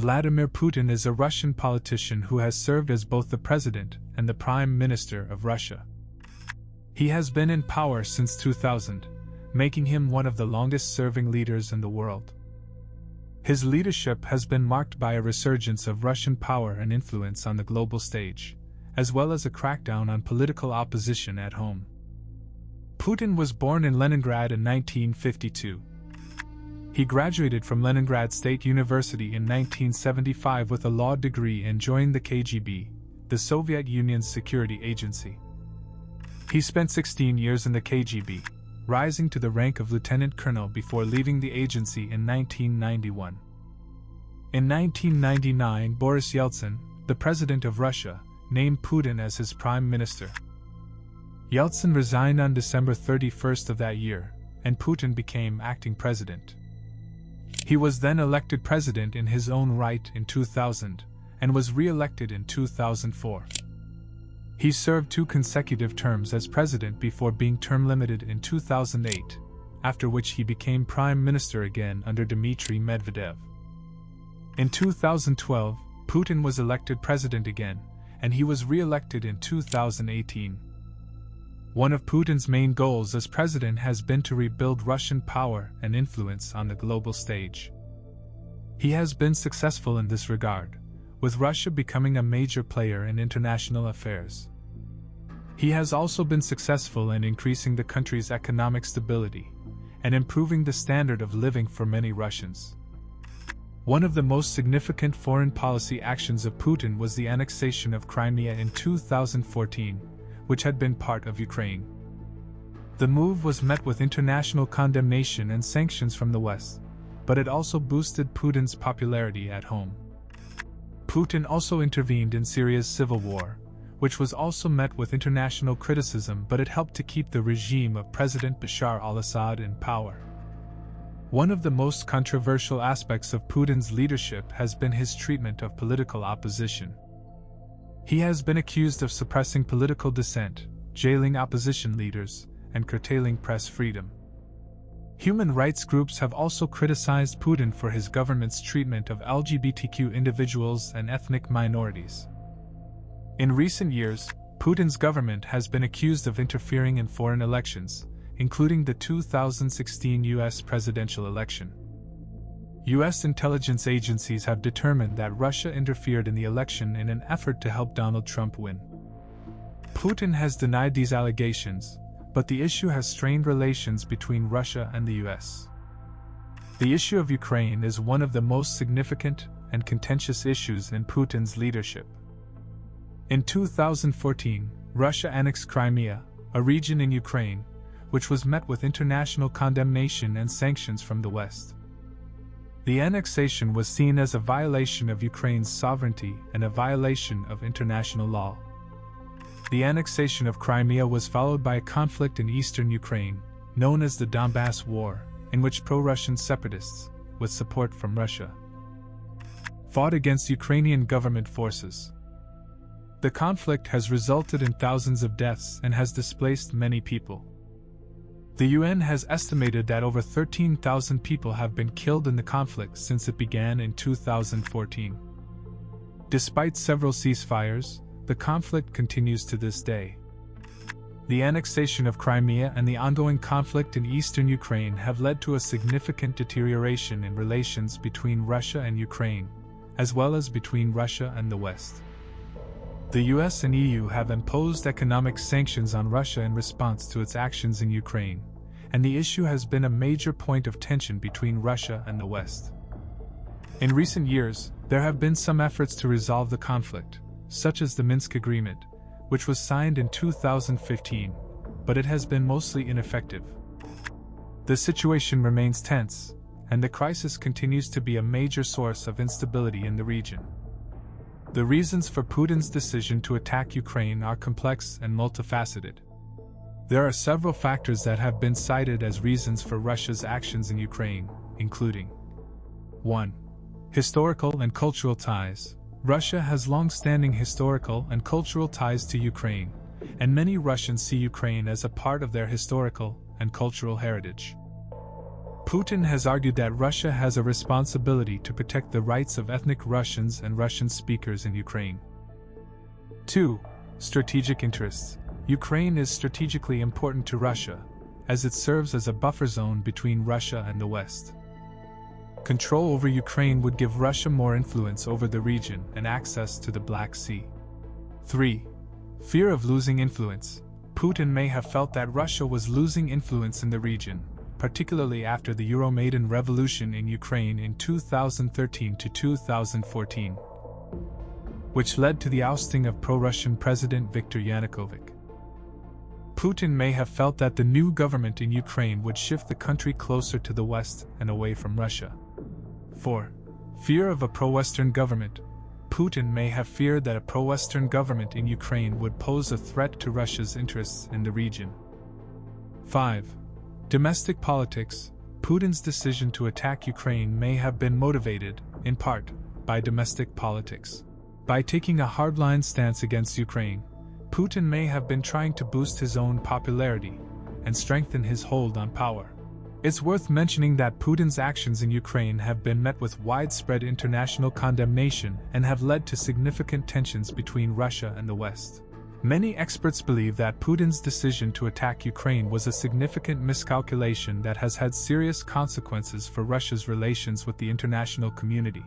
Vladimir Putin is a Russian politician who has served as both the president and the prime minister of Russia. He has been in power since 2000, making him one of the longest-serving leaders in the world. His leadership has been marked by a resurgence of Russian power and influence on the global stage, as well as a crackdown on political opposition at home. Putin was born in Leningrad in 1952. He graduated from Leningrad State University in 1975 with a law degree and joined the KGB, the Soviet Union's security agency. He spent 16 years in the KGB, rising to the rank of lieutenant colonel before leaving the agency in 1991. In 1999, Boris Yeltsin, the president of Russia, named Putin as his prime minister. Yeltsin resigned on December 31st of that year, and Putin became acting president. He was then elected president in his own right in 2000, and was re-elected in 2004. He served 2 consecutive terms as president before being term-limited in 2008, after which he became prime minister again under Dmitry Medvedev. In 2012, Putin was elected president again, and he was re-elected in 2018. One of Putin's main goals as president has been to rebuild Russian power and influence on the global stage. He has been successful in this regard, with Russia becoming a major player in international affairs. He has also been successful in increasing the country's economic stability and improving the standard of living for many Russians. One of the most significant foreign policy actions of Putin was the annexation of Crimea in 2014, which had been part of Ukraine. The move was met with international condemnation and sanctions from the West, but it also boosted Putin's popularity at home. Putin also intervened in Syria's civil war, which was also met with international criticism, but it helped to keep the regime of President Bashar al-Assad in power. One of the most controversial aspects of Putin's leadership has been his treatment of political opposition. He has been accused of suppressing political dissent, jailing opposition leaders, and curtailing press freedom. Human rights groups have also criticized Putin for his government's treatment of LGBTQ individuals and ethnic minorities. In recent years, Putin's government has been accused of interfering in foreign elections, including the 2016 U.S. presidential election. U.S. intelligence agencies have determined that Russia interfered in the election in an effort to help Donald Trump win. Putin has denied these allegations, but the issue has strained relations between Russia and the U.S. The issue of Ukraine is one of the most significant and contentious issues in Putin's leadership. In 2014, Russia annexed Crimea, a region in Ukraine, which was met with international condemnation and sanctions from the West. The annexation was seen as a violation of Ukraine's sovereignty and a violation of international law. The annexation of Crimea was followed by a conflict in eastern Ukraine, known as the Donbass War, in which pro-Russian separatists, with support from Russia, fought against Ukrainian government forces. The conflict has resulted in thousands of deaths and has displaced many people. The UN has estimated that over 13,000 people have been killed in the conflict since it began in 2014. Despite several ceasefires, the conflict continues to this day. The annexation of Crimea and the ongoing conflict in eastern Ukraine have led to a significant deterioration in relations between Russia and Ukraine, as well as between Russia and the West. The US and EU have imposed economic sanctions on Russia in response to its actions in Ukraine, and the issue has been a major point of tension between Russia and the West. In recent years, there have been some efforts to resolve the conflict, such as the Minsk Agreement, which was signed in 2015, but it has been mostly ineffective. The situation remains tense, and the crisis continues to be a major source of instability in the region. The reasons for Putin's decision to attack Ukraine are complex and multifaceted. There are several factors that have been cited as reasons for Russia's actions in Ukraine, including 1. Historical and cultural ties. Russia has long-standing historical and cultural ties to Ukraine, and many Russians see Ukraine as a part of their historical and cultural heritage. Putin has argued that Russia has a responsibility to protect the rights of ethnic Russians and Russian speakers in Ukraine. 2. Strategic interests. Ukraine is strategically important to Russia, as it serves as a buffer zone between Russia and the West. Control over Ukraine would give Russia more influence over the region and access to the Black Sea. 3. Fear of losing influence. Putin may have felt that Russia was losing influence in the region, particularly after the Euromaidan revolution in Ukraine in 2013 to 2014, which led to the ousting of pro-Russian President Viktor Yanukovych. Putin may have felt that the new government in Ukraine would shift the country closer to the West and away from Russia. 4. Fear of a pro-Western government. Putin may have feared that a pro-Western government in Ukraine would pose a threat to Russia's interests in the region. 5. Domestic politics. Putin's decision to attack Ukraine may have been motivated, in part, by domestic politics. By taking a hardline stance against Ukraine, Putin may have been trying to boost his own popularity and strengthen his hold on power. It's worth mentioning that Putin's actions in Ukraine have been met with widespread international condemnation and have led to significant tensions between Russia and the West. Many experts believe that Putin's decision to attack Ukraine was a significant miscalculation that has had serious consequences for Russia's relations with the international community.